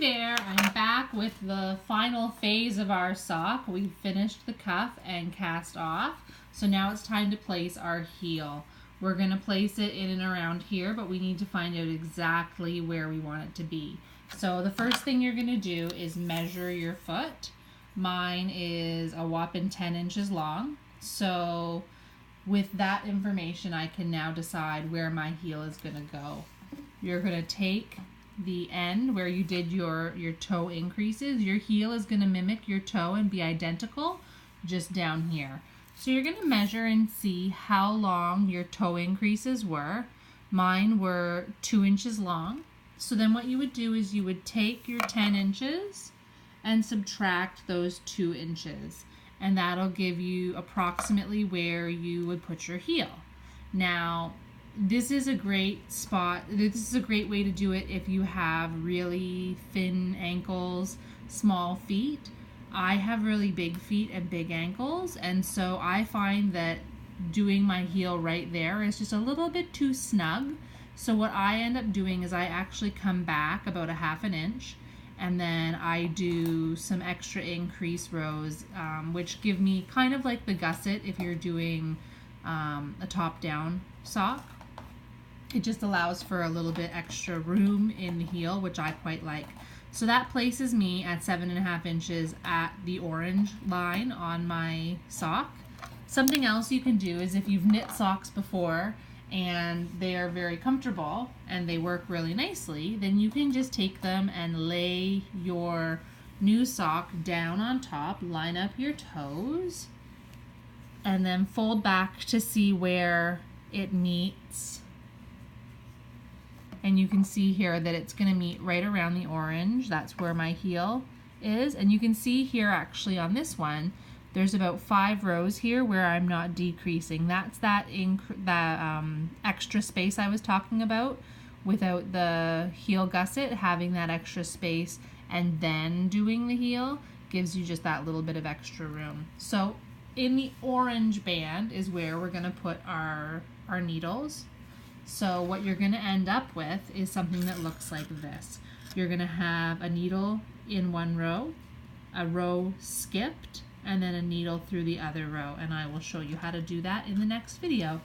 there, I'm back with the final phase of our sock. We've finished the cuff and cast off. So now it's time to place our heel. We're going to place it in and around here, but we need to find out exactly where we want it to be. So the first thing you're going to do is measure your foot. Mine is a whopping 10 inches long. So with that information, I can now decide where my heel is going to go. You're going to take the end where you did your toe increases. Your heel is going to mimic your toe and be identical just down here. So you're going to measure and see how long your toe increases were. Mine were 2 inches long. So then what you would do is you would take your 10 inches and subtract those 2 inches. And that'll give you approximately where you would put your heel. Now, this is a great spot. This is a great way to do it if you have really thin ankles, small feet. I have really big feet and big ankles, and so I find that doing my heel right there is just a little bit too snug. So what I end up doing is I actually come back about a ½ inch, and then I do some extra increase rows, which give me kind of like the gusset if you're doing a top-down sock. It just allows for a little bit extra room in the heel, which I quite like. So that places me at 7½ inches at the orange line on my sock. Something else you can do is if you've knit socks before and they are very comfortable and they work really nicely, then you can just take them and lay your new sock down on top, line up your toes, and then fold back to see where it meets. And you can see here that it's going to meet right around the orange. That's where my heel is. And you can see here actually on this one, there's about 5 rows here where I'm not decreasing. That's that extra space I was talking about without the heel gusset. Having that extra space and then doing the heel gives you just that little bit of extra room. So in the orange band is where we're going to put our needles. So what you're going to end up with is something that looks like this. You're going to have a needle in one row, a row skipped, and then a needle through the other row. And I will show you how to do that in the next video.